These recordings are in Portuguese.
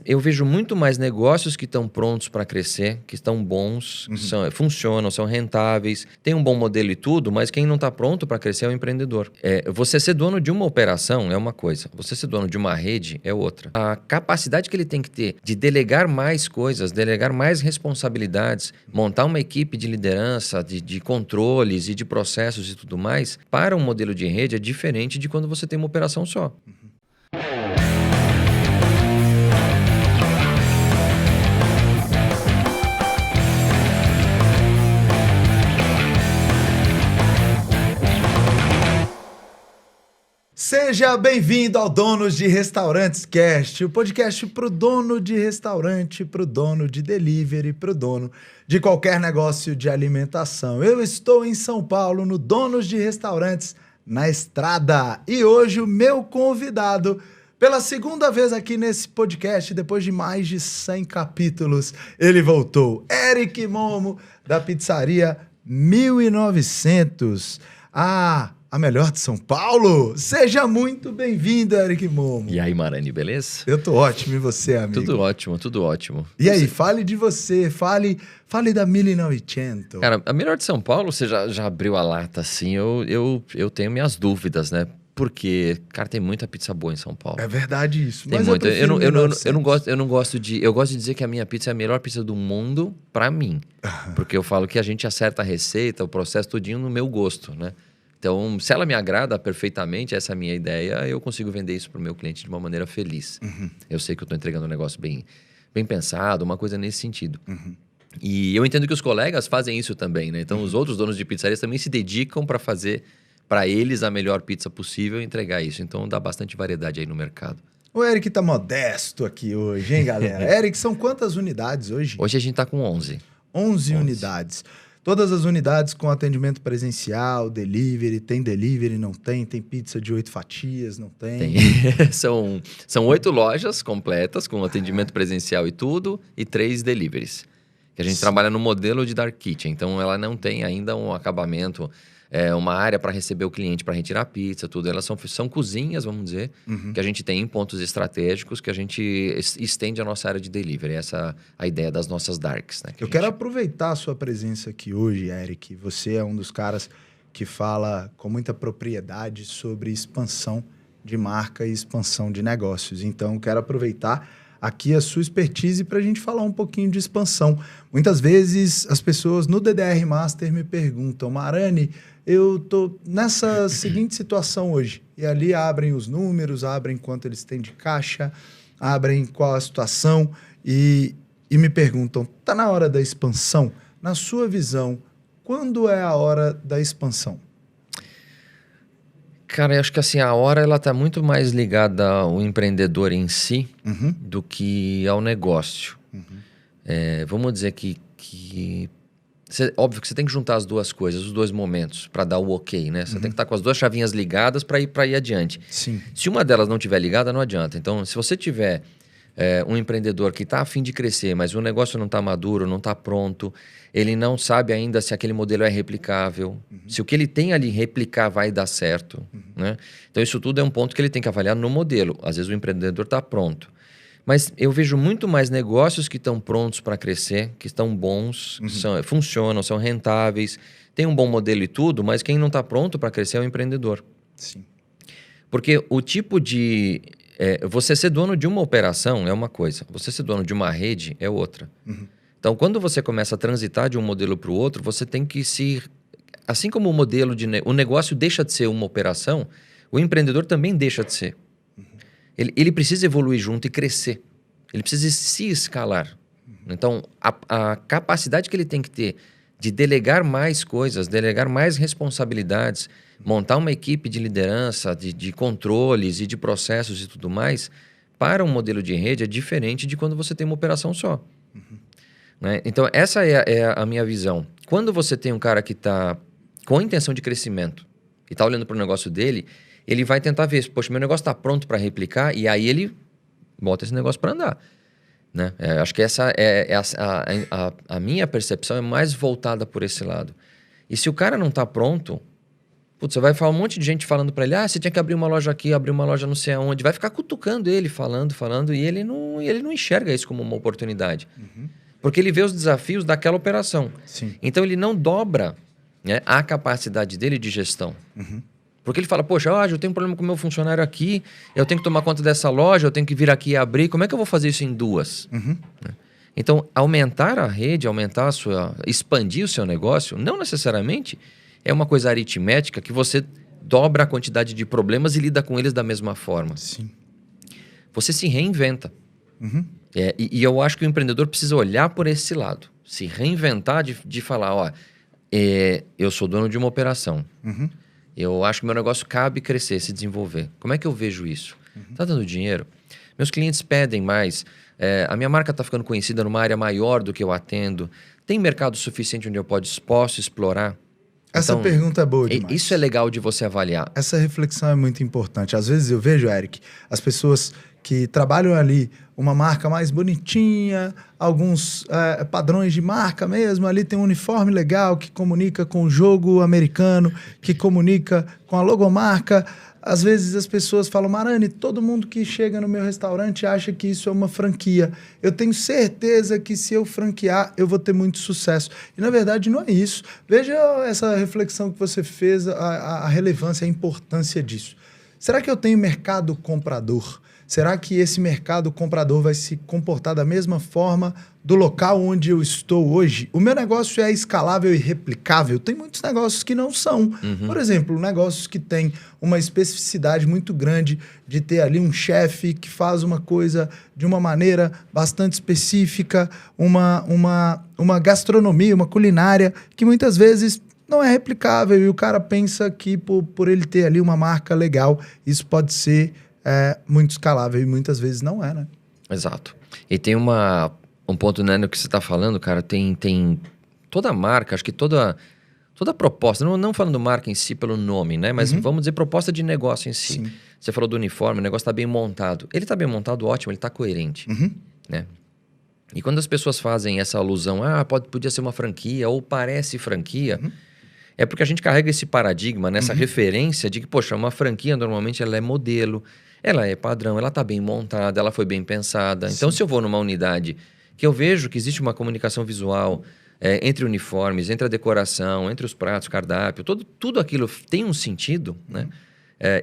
Eu vejo muito mais negócios que estão prontos para crescer, que estão bons, que funcionam, são rentáveis, tem um bom modelo e tudo, mas quem não está pronto para crescer é o empreendedor. Você ser dono de uma operação é uma coisa, você ser dono de uma rede é outra. A capacidade que ele tem que ter de delegar mais coisas, delegar mais responsabilidades, montar uma equipe de liderança, de controles e de processos e tudo mais, para um modelo de rede é diferente de quando você tem uma operação só. Seja bem-vindo ao Donos de Restaurantes Cast, o podcast pro dono de restaurante, pro dono de delivery, pro dono de qualquer negócio de alimentação. Eu estou em São Paulo, no Donos de Restaurantes, na Estrada. E hoje o meu convidado, pela segunda vez aqui nesse podcast, depois de mais de 100 capítulos, ele voltou. Eric Momo, da pizzaria 1900. A melhor de São Paulo. Seja muito bem-vindo, Eric Momo. E aí, Marani, beleza? Eu tô ótimo, e você, amigo? Tudo ótimo, tudo ótimo. E aí, fale de você, fale da 1900. Cara, a melhor de São Paulo, você já abriu a lata, assim, eu tenho minhas dúvidas, né? Porque, cara, tem muita pizza boa em São Paulo. É verdade isso. Tem mas muita. Eu não gosto de dizer que a minha pizza é a melhor pizza do mundo pra mim. Porque eu falo que a gente acerta a receita, o processo todinho no meu gosto, né? Então, se ela me agrada perfeitamente, essa é a minha ideia, eu consigo vender isso para o meu cliente de uma maneira feliz. Eu sei que eu estou entregando um negócio bem pensado, uma coisa nesse sentido. E eu entendo que os colegas fazem isso também, né? Então, os outros donos de pizzarias também se dedicam para fazer para eles a melhor pizza possível e entregar isso. Então, dá bastante variedade aí no mercado. O Eric tá modesto aqui hoje, hein, galera? Eric, são quantas unidades hoje? Hoje a gente tá com 11. 11 unidades. Todas as unidades com atendimento presencial, delivery, não tem pizza de 8 fatias, não tem. São 8 lojas completas com atendimento presencial e tudo, e 3 deliveries. Que a gente trabalha no modelo de dark kitchen, então ela não tem ainda um acabamento, uma área para receber o cliente, para retirar a pizza, tudo. Elas são cozinhas, vamos dizer, que a gente tem em pontos estratégicos, que a gente estende a nossa área de delivery. Essa é a ideia das nossas darks, né? Eu quero aproveitar a sua presença aqui hoje, Eric. Você é um dos caras que fala com muita propriedade sobre expansão de marca e expansão de negócios. Então, eu quero aproveitar aqui a sua expertise para a gente falar um pouquinho de expansão. Muitas vezes as pessoas no DDR Master me perguntam, Marani, eu tô nessa seguinte situação hoje. E ali abrem os números, abrem quanto eles têm de caixa, abrem qual a situação e me perguntam, tá na hora da expansão? Na sua visão, quando é a hora da expansão? Cara, eu acho que assim, a hora ela tá muito mais ligada ao empreendedor em si do que ao negócio. Vamos dizer que óbvio que você tem que juntar as duas coisas, os dois momentos, para dar o ok, né? Você tem que estar com as duas chavinhas ligadas para ir adiante. Sim. Se uma delas não estiver ligada, não adianta. Então, se você tiver um empreendedor que está a fim de crescer, mas o negócio não está maduro, não está pronto, ele não sabe ainda se aquele modelo é replicável, se o que ele tem ali replicar vai dar certo, né? Então, isso tudo é um ponto que ele tem que avaliar no modelo. Às vezes o empreendedor está pronto. Mas eu vejo muito mais negócios que estão prontos para crescer, que estão bons, que funcionam, são rentáveis, tem um bom modelo e tudo, mas quem não está pronto para crescer é o empreendedor. Sim. Porque o tipo de... você ser dono de uma operação é uma coisa, você ser dono de uma rede é outra. Então, quando você começa a transitar de um modelo para o outro, você tem que se... Assim como o negócio deixa de ser uma operação, o empreendedor também deixa de ser. Ele precisa evoluir junto e crescer. Ele precisa se escalar. Então, a capacidade que ele tem que ter de delegar mais coisas, delegar mais responsabilidades, montar uma equipe de liderança, de controles e de processos e tudo mais, para um modelo de rede é diferente de quando você tem uma operação só. Né? Então, essa é a minha visão. Quando você tem um cara que está com a intenção de crescimento e está olhando para o negócio dele, ele vai tentar ver, poxa, meu negócio está pronto para replicar, e aí ele bota esse negócio para andar. Né? Acho que essa a minha percepção é mais voltada por esse lado. E se o cara não está pronto, Putz, você vai falar um monte de gente falando para ele, você tinha que abrir uma loja aqui, abrir uma loja não sei aonde. Vai ficar cutucando ele, falando, e ele não enxerga isso como uma oportunidade. Porque ele vê os desafios daquela operação. Sim. Então, ele não dobra, né, a capacidade dele de gestão. Porque ele fala, poxa, eu tenho um problema com o meu funcionário aqui, eu tenho que tomar conta dessa loja, eu tenho que vir aqui e abrir, como é que eu vou fazer isso em 2? Então, aumentar a rede, expandir o seu negócio, não necessariamente é uma coisa aritmética que você dobra a quantidade de problemas e lida com eles da mesma forma. Sim. Você se reinventa. E eu acho que o empreendedor precisa olhar por esse lado. Se reinventar de falar, eu sou dono de uma operação. Eu acho que meu negócio cabe crescer, se desenvolver. Como é que eu vejo isso? Tá dando dinheiro? Meus clientes pedem mais. A minha marca está ficando conhecida numa área maior do que eu atendo. Tem mercado suficiente onde eu posso explorar? Essa Então, pergunta é boa demais. Isso é legal de você avaliar. Essa reflexão é muito importante. Às vezes eu vejo, Eric, as pessoas que trabalham ali uma marca mais bonitinha, alguns padrões de marca mesmo, ali tem um uniforme legal que comunica com o jogo americano, que comunica com a logomarca. Às vezes as pessoas falam, Marani, todo mundo que chega no meu restaurante acha que isso é uma franquia. Eu tenho certeza que se eu franquear, eu vou ter muito sucesso. E na verdade não é isso. Veja essa reflexão que você fez, a relevância, a importância disso. Será que eu tenho mercado comprador? Será que esse mercado comprador vai se comportar da mesma forma do local onde eu estou hoje? O meu negócio é escalável e replicável? Tem muitos negócios que não são. Por exemplo, negócios que têm uma especificidade muito grande de ter ali um chefe que faz uma coisa de uma maneira bastante específica, uma gastronomia, uma culinária que muitas vezes não é replicável e o cara pensa que por ele ter ali uma marca legal, isso pode ser muito escalável e muitas vezes não é, né? Exato. E tem um ponto, né, no que você está falando, cara, tem toda marca, acho que toda proposta, não falando marca em si pelo nome, né, mas vamos dizer proposta de negócio em si. Sim. Você falou do uniforme, o negócio está bem montado. Ele está bem montado, ótimo, ele está coerente, né? E quando as pessoas fazem essa alusão, podia ser uma franquia ou parece franquia, é porque a gente carrega esse paradigma, né, essa referência de que, poxa, uma franquia normalmente ela é modelo, ela é padrão, ela está bem montada, ela foi bem pensada. Sim. Então, se eu vou numa unidade que eu vejo que existe uma comunicação visual entre uniformes, entre a decoração, entre os pratos, cardápio, tudo aquilo tem um sentido, né?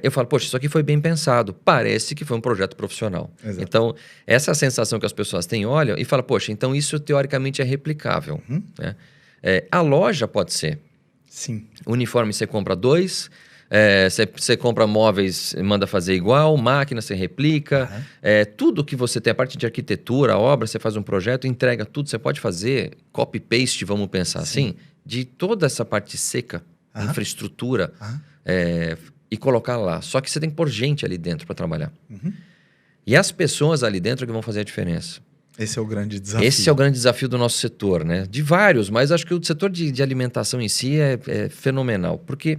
Eu falo, poxa, isso aqui foi bem pensado, parece que foi um projeto profissional. Exato. Então, essa é a sensação que as pessoas têm, olham e falam, poxa, então isso teoricamente é replicável. Né? A loja pode ser. Sim. Uniforme você compra 2, você compra móveis, manda fazer igual, máquina você replica, tudo que você tem, a parte de arquitetura, obra, você faz um projeto, entrega tudo, você pode fazer copy-paste, vamos pensar assim, de toda essa parte seca, infraestrutura, e colocar lá. Só que você tem que pôr gente ali dentro para trabalhar. E as pessoas ali dentro que vão fazer a diferença. Esse é o grande desafio. Esse é o grande desafio do nosso setor, né? De vários, mas acho que o setor de alimentação em si é fenomenal. Porque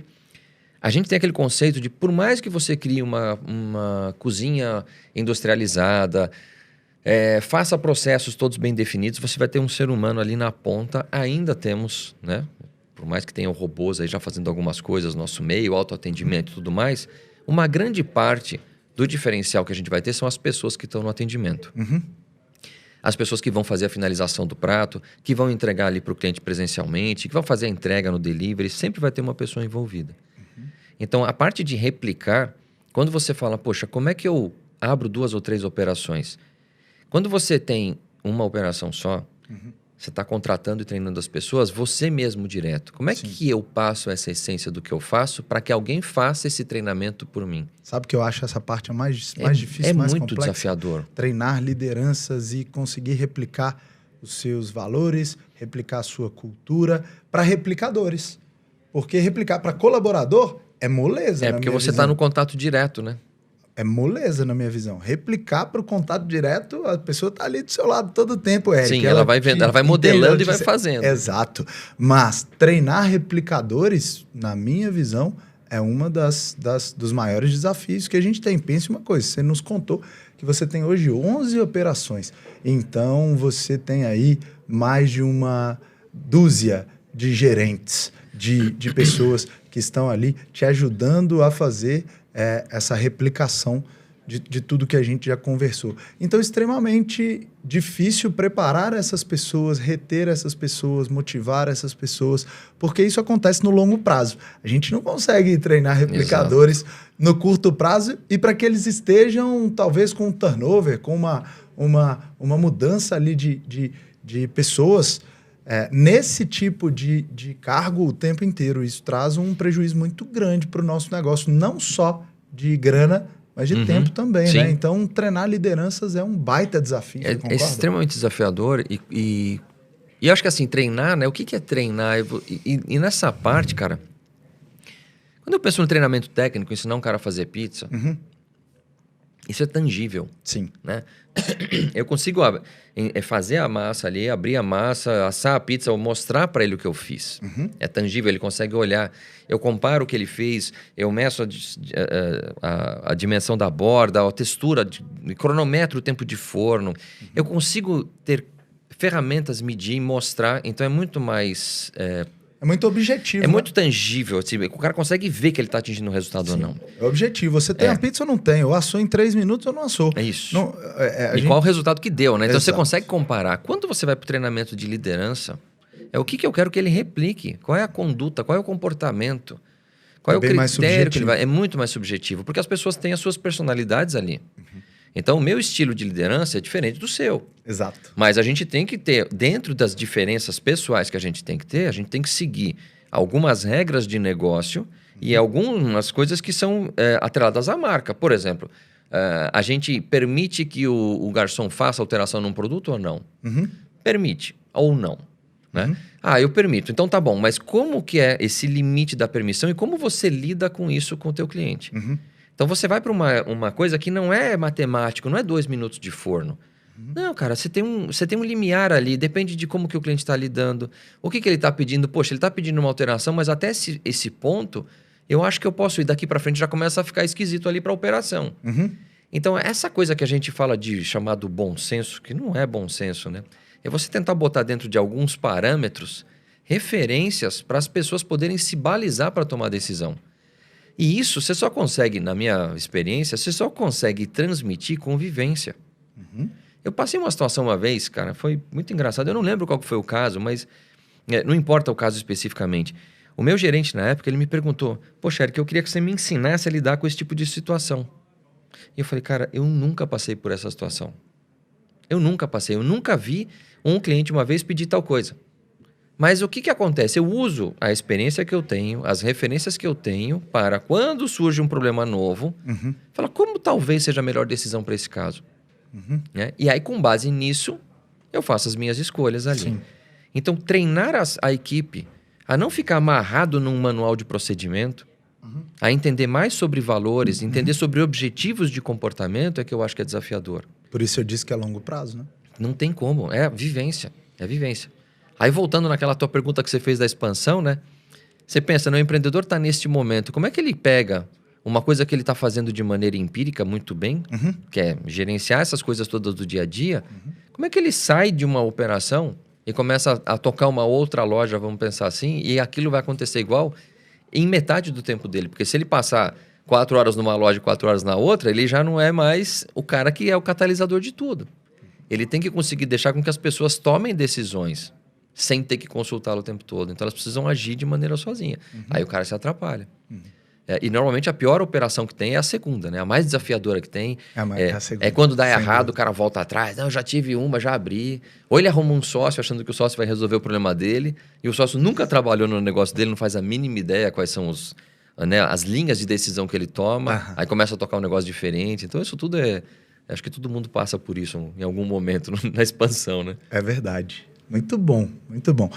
a gente tem aquele conceito de, por mais que você crie uma cozinha industrializada, faça processos todos bem definidos, você vai ter um ser humano ali na ponta, ainda temos, né? Por mais que tenham robôs aí já fazendo algumas coisas no nosso meio, autoatendimento e tudo mais, uma grande parte do diferencial que a gente vai ter são as pessoas que estão no atendimento. As pessoas que vão fazer a finalização do prato, que vão entregar ali para o cliente presencialmente, que vão fazer a entrega no delivery, sempre vai ter uma pessoa envolvida. Então, a parte de replicar, quando você fala, poxa, como é que eu abro 2 ou 3 operações? Quando você tem uma operação só, você está contratando e treinando as pessoas, você mesmo direto. Como é que eu passo essa essência do que eu faço para que alguém faça esse treinamento por mim? Sabe que eu acho essa parte mais difícil, mais muito complexa? Desafiador. Treinar lideranças e conseguir replicar os seus valores, replicar a sua cultura para replicadores. Porque replicar para colaborador é moleza, porque você está no contato direto, né? É moleza, na minha visão. Replicar para o contato direto, a pessoa está ali do seu lado todo o tempo, Eric. Sim, ela vai vendo, ela vai modelando e vai fazendo. Exato. Mas treinar replicadores, na minha visão, é uma dos maiores desafios que a gente tem. Pense uma coisa, você nos contou que você tem hoje 11 operações. Então, você tem aí mais de uma dúzia de gerentes, de pessoas que estão ali te ajudando a fazer essa replicação de tudo que a gente já conversou. Então, extremamente difícil preparar essas pessoas, reter essas pessoas, motivar essas pessoas, porque isso acontece no longo prazo. A gente não consegue treinar replicadores no curto prazo e para que eles estejam, talvez, com um turnover, com uma mudança ali de pessoas nesse tipo de cargo o tempo inteiro. Isso traz um prejuízo muito grande para o nosso negócio, não só de grana, mas de tempo também, né? Então, treinar lideranças é um baita desafio, você concorda? É extremamente desafiador e eu acho que assim, treinar, né? O que é treinar? E nessa parte, cara, quando eu penso no treinamento técnico, ensinar um cara a fazer pizza, isso é tangível. Sim. Né? Eu consigo fazer a massa ali, abrir a massa, assar a pizza, ou mostrar para ele o que eu fiz. É tangível, ele consegue olhar. Eu comparo o que ele fez, eu meço a dimensão da borda, a textura, cronometro o tempo de forno. Eu consigo ter ferramentas, medir e mostrar. Então é muito mais... É muito objetivo. É muito tangível. Assim, o cara consegue ver que ele está atingindo o resultado ou não. É objetivo. Você tem a pizza ou não tem? Eu assou em 3 minutos ou não assou? É isso. Não, e qual o resultado que deu, né? Então você Exato. consegue comparar. Quando você vai para o treinamento de liderança, o que eu quero que ele replique. Qual é a conduta, qual é o comportamento, qual é o critério que ele vai... É muito mais subjetivo, porque as pessoas têm as suas personalidades ali. Então, o meu estilo de liderança é diferente do seu. Exato. Mas a gente tem que ter, dentro das diferenças pessoais que a gente tem que ter, a gente tem que seguir algumas regras de negócio e algumas coisas que são atreladas à marca. Por exemplo, a gente permite que o garçom faça alteração num produto ou não? Permite ou não. Né? Eu permito. Então tá bom, mas como que é esse limite da permissão e como você lida com isso com o teu cliente? Então você vai para uma coisa que não é matemático, não é 2 minutos de forno. Não, cara, você tem um limiar ali, depende de como que o cliente está lidando. O que ele está pedindo? Poxa, ele está pedindo uma alteração, mas até esse ponto, eu acho que eu posso ir daqui para frente, já começa a ficar esquisito ali para a operação. Então, essa coisa que a gente fala de chamado bom senso, que não é bom senso, né? É você tentar botar dentro de alguns parâmetros referências para as pessoas poderem se balizar para tomar decisão. E isso você só consegue, na minha experiência, você só consegue transmitir convivência. Eu passei uma situação uma vez, cara, foi muito engraçado. Eu não lembro qual foi o caso, mas não importa o caso especificamente. O meu gerente, na época, ele me perguntou: poxa, Eric, eu queria que você me ensinasse a lidar com esse tipo de situação. E eu falei: cara, eu nunca passei por essa situação. Eu nunca vi um cliente uma vez pedir tal coisa. Mas o que acontece? Eu uso a experiência que eu tenho, as referências que eu tenho, para quando surge um problema novo, falar como talvez seja a melhor decisão para esse caso. Né? E aí, com base nisso, eu faço as minhas escolhas ali. Sim. Então, treinar a equipe a não ficar amarrado num manual de procedimento, a entender mais sobre valores, entender sobre objetivos de comportamento, é que eu acho que é desafiador. Por isso eu disse que é longo prazo, né? Não tem como. É vivência. É vivência. Aí, voltando naquela tua pergunta que você fez da expansão, né? Você pensa, o empreendedor está neste momento, como é que ele pega uma coisa que ele está fazendo de maneira empírica muito bem, que é gerenciar essas coisas todas do dia a dia, como é que ele sai de uma operação e começa a tocar uma outra loja, vamos pensar assim, e aquilo vai acontecer igual em metade do tempo dele? Porque se ele passar 4 horas numa loja e 4 horas na outra, ele já não é mais o cara que é o catalisador de tudo. Ele tem que conseguir deixar com que as pessoas tomem decisões sem ter que consultá-lo o tempo todo. Então, elas precisam agir de maneira sozinha. Aí o cara se atrapalha. E, normalmente, a pior operação que tem é a segunda, né? A mais desafiadora que tem. A segunda. É quando dá errado, o cara volta atrás. Não, eu já tive uma, já abri. Ou ele arruma um sócio achando que o sócio vai resolver o problema dele, e o sócio nunca trabalhou no negócio dele, não faz a mínima ideia quais são as linhas de decisão que ele toma. Aí começa a tocar um negócio diferente. Então, isso tudo acho que todo mundo passa por isso em algum momento na expansão, né? É verdade. Muito bom, muito bom.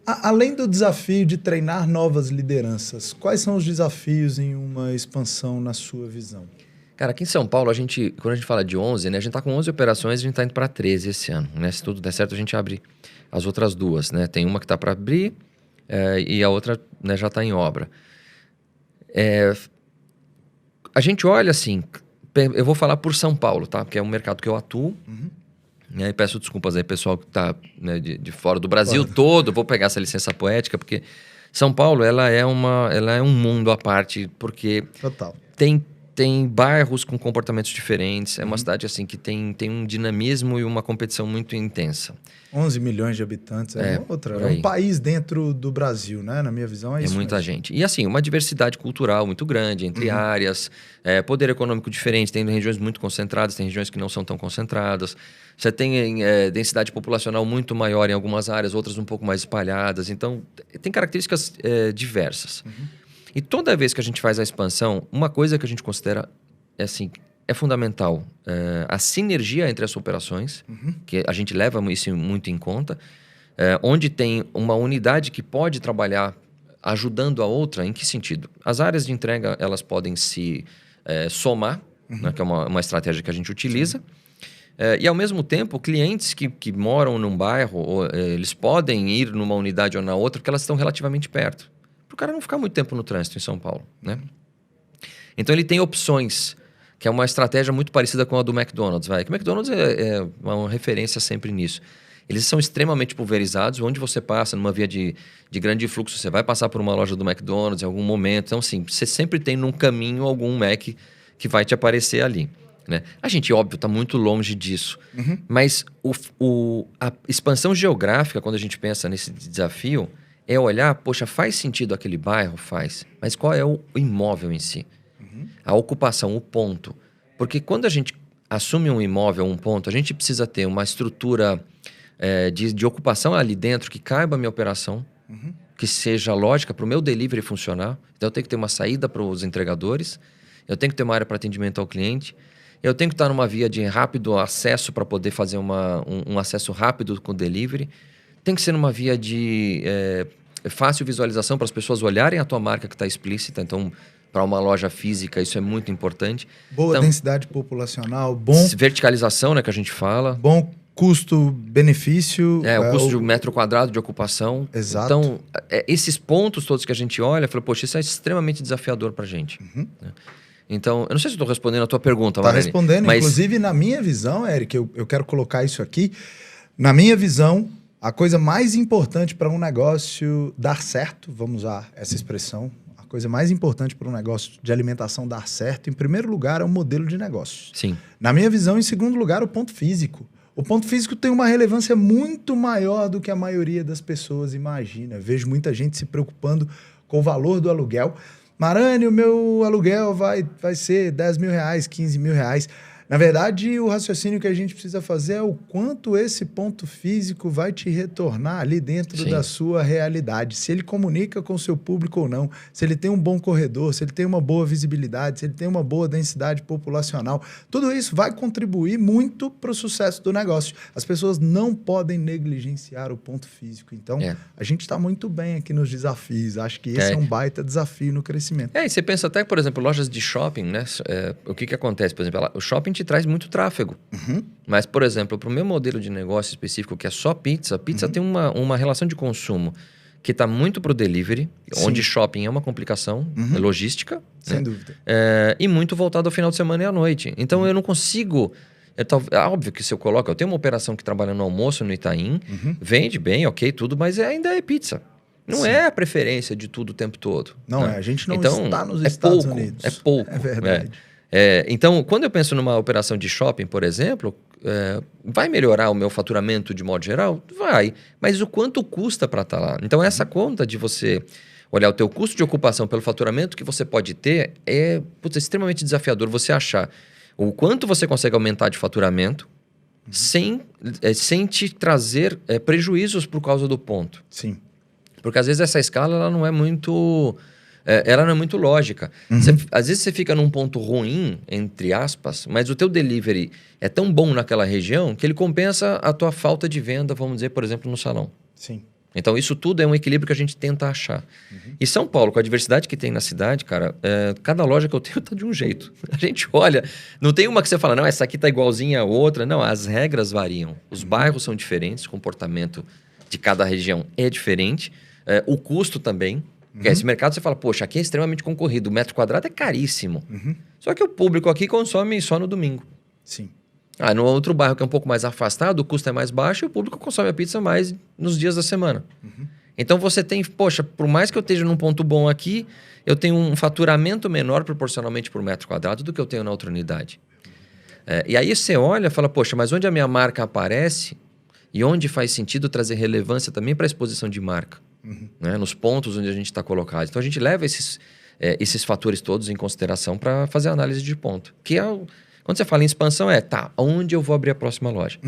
Além do desafio de treinar novas lideranças, quais são os desafios em uma expansão na sua visão? Cara, aqui em São Paulo, quando a gente fala de 11, né? A gente tá com 11 operações, a gente tá indo para 13 esse ano, né? Se tudo der certo, a gente abre as outras 2, né? Tem uma que tá para abrir e a outra, né, já tá em obra. A gente olha assim, eu vou falar por São Paulo, tá? Porque é um mercado que eu atuo. E peço desculpas aí, pessoal que está, né, de fora do Brasil todo. Vou pegar essa licença poética, porque São Paulo, ela é um mundo à parte, porque Total. tem bairros com comportamentos diferentes. É uma cidade assim que tem um dinamismo e uma competição muito intensa. 11 milhões de habitantes é um país dentro do Brasil, né? Na minha visão é isso. É muita mesmo. gente. E assim, uma diversidade cultural muito grande entre áreas, poder econômico diferente, tem regiões muito concentradas, tem regiões que não são tão concentradas. Você tem densidade populacional muito maior em algumas áreas, outras um pouco mais espalhadas. Então, tem características diversas. E toda vez que a gente faz a expansão, uma coisa que a gente considera é fundamental. A sinergia entre as operações, que a gente leva isso muito em conta, onde tem uma unidade que pode trabalhar ajudando a outra. Em que sentido? As áreas de entrega elas podem se somar, né, que é uma estratégia que a gente utiliza. E, ao mesmo tempo, clientes que moram num bairro, eles podem ir numa unidade ou na outra, porque elas estão relativamente perto. Para o cara não ficar muito tempo no trânsito em São Paulo, né? Então, ele tem opções, que é uma estratégia muito parecida com a do McDonald's. Que o McDonald's é uma referência sempre nisso. Eles são extremamente pulverizados. Onde você passa, numa via de grande fluxo, você vai passar por uma loja do McDonald's em algum momento. Então, assim, você sempre tem num caminho algum Mac que vai te aparecer ali, né? A gente, óbvio, está muito longe disso. Mas a expansão geográfica, quando a gente pensa nesse desafio, é olhar, poxa, faz sentido aquele bairro? Faz. Mas qual é o imóvel em si? A ocupação, o ponto. Porque quando a gente assume um imóvel, um ponto, a gente precisa ter uma estrutura de ocupação ali dentro que caiba a minha operação, que seja lógica para o meu delivery funcionar. Então, eu tenho que ter uma saída para os entregadores, eu tenho que ter uma área para atendimento ao cliente, eu tenho que estar numa via de rápido acesso para poder fazer um acesso rápido com o delivery. Tem que ser numa via de fácil visualização para as pessoas olharem a tua marca que está explícita. Então, para uma loja física, isso é muito importante. Boa densidade populacional, bom... Verticalização, né, que a gente fala. Bom custo-benefício. O custo de um metro quadrado de ocupação. Exato. Então, esses pontos todos que a gente olha, fala, poxa, isso é extremamente desafiador para a gente. Né? Então, eu não sei se estou respondendo a tua pergunta, Marlene. Está respondendo. Mas... Inclusive, na minha visão, Eric, eu quero colocar isso aqui. Na minha visão, a coisa mais importante para um negócio dar certo, vamos usar essa expressão, a coisa mais importante para um negócio de alimentação dar certo, em primeiro lugar, é o modelo de negócio. Sim. Na minha visão, em segundo lugar, o ponto físico. O ponto físico tem uma relevância muito maior do que a maioria das pessoas imagina. Vejo muita gente se preocupando com o valor do aluguel. Marani, o meu aluguel vai ser 10 mil reais, 15 mil reais. Na verdade, o raciocínio que a gente precisa fazer é o quanto esse ponto físico vai te retornar ali dentro da sua realidade. Se ele comunica com o seu público ou não, se ele tem um bom corredor, se ele tem uma boa visibilidade, se ele tem uma boa densidade populacional. Tudo isso vai contribuir muito para o sucesso do negócio. As pessoas não podem negligenciar o ponto físico. Então, a gente está muito bem aqui nos desafios. Acho que esse é um baita desafio no crescimento. E você pensa até, por exemplo, lojas de shopping, né? O que acontece? Por exemplo, o shopping te traz muito tráfego. Mas, por exemplo, para o meu modelo de negócio específico, que é só pizza, tem uma relação de consumo que está muito para o delivery, onde shopping é uma complicação logística. Sem dúvida. E muito voltado ao final de semana e à noite. Então, eu não consigo... óbvio que se eu coloco... Eu tenho uma operação que trabalha no almoço no Itaim, vende bem, ok, tudo, mas ainda é pizza. Não é a preferência de tudo o tempo todo. Não é. A gente não está nos Estados Unidos. É pouco. É verdade. Então, quando eu penso numa operação de shopping, por exemplo, vai melhorar o meu faturamento de modo geral? Vai. Mas o quanto custa para estar lá? Então, essa conta de você olhar o teu custo de ocupação pelo faturamento que você pode ter é extremamente desafiador você achar o quanto você consegue aumentar de faturamento sem te trazer prejuízos por causa do ponto. Sim. Porque, às vezes, essa escala ela não é muito... ela não é muito lógica. Às vezes você fica num ponto ruim, entre aspas, mas o teu delivery é tão bom naquela região que ele compensa a tua falta de venda, vamos dizer, por exemplo, no salão. Sim. Então, isso tudo é um equilíbrio que a gente tenta achar. E São Paulo, com a diversidade que tem na cidade, cara, cada loja que eu tenho tá de um jeito. A gente olha, não tem uma que você fala, não, essa aqui tá igualzinha a outra. Não, as regras variam. Os bairros são diferentes, o comportamento de cada região é diferente. O custo também. Porque esse mercado você fala, poxa, aqui é extremamente concorrido, o metro quadrado é caríssimo. Só que o público aqui consome só no domingo. Sim. No outro bairro que é um pouco mais afastado, o custo é mais baixo e o público consome a pizza mais nos dias da semana. Então você tem, poxa, por mais que eu esteja num ponto bom aqui, eu tenho um faturamento menor proporcionalmente por metro quadrado do que eu tenho na outra unidade. E aí você olha e fala, poxa, mas onde a minha marca aparece e onde faz sentido trazer relevância também para a exposição de marca, né? Nos pontos onde a gente está colocado. Então a gente leva esses fatores todos em consideração para fazer a análise de ponto. Que é quando você fala em expansão, onde eu vou abrir a próxima loja?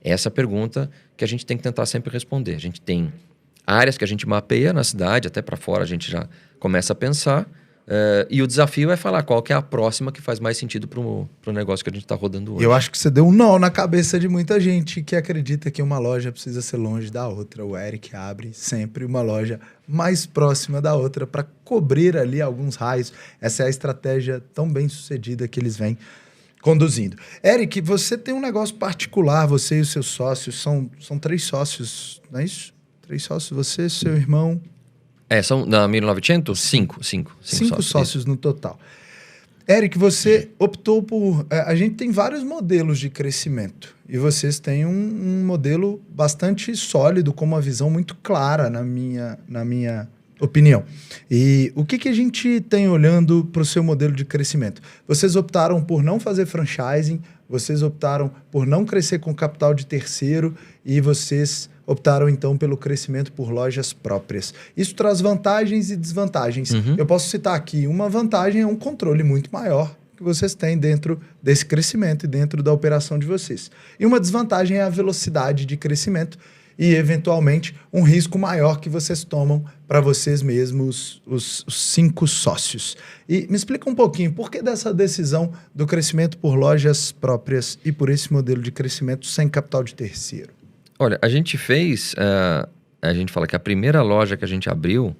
Essa é a pergunta que a gente tem que tentar sempre responder. A gente tem áreas que a gente mapeia na cidade, até para fora a gente já começa a pensar. E o desafio é falar qual que é a próxima que faz mais sentido para o negócio que a gente está rodando hoje. Eu acho que você deu um nó na cabeça de muita gente que acredita que uma loja precisa ser longe da outra. O Eric abre sempre uma loja mais próxima da outra para cobrir ali alguns raios. Essa é a estratégia tão bem sucedida que eles vêm conduzindo. Eric, você tem um negócio particular, você e os seus sócios, são 3 sócios, não é isso? 3 sócios, você, seu irmão... São na 1900? 5 sócios no total. Eric, você optou por... a gente tem vários modelos de crescimento e vocês têm um modelo bastante sólido, com uma visão muito clara, na minha opinião. E o que a gente tem olhando para o seu modelo de crescimento? Vocês optaram por não fazer franchising, vocês optaram por não crescer com capital de terceiro e vocês optaram, então, pelo crescimento por lojas próprias. Isso traz vantagens e desvantagens. Eu posso citar aqui, uma vantagem é um controle muito maior que vocês têm dentro desse crescimento e dentro da operação de vocês. E uma desvantagem é a velocidade de crescimento e, eventualmente, um risco maior que vocês tomam para vocês mesmos, os 5 sócios. E me explica um pouquinho, por que dessa decisão do crescimento por lojas próprias e por esse modelo de crescimento sem capital de terceiro? Olha, a gente fez... a gente fala que a primeira loja que a gente abriu...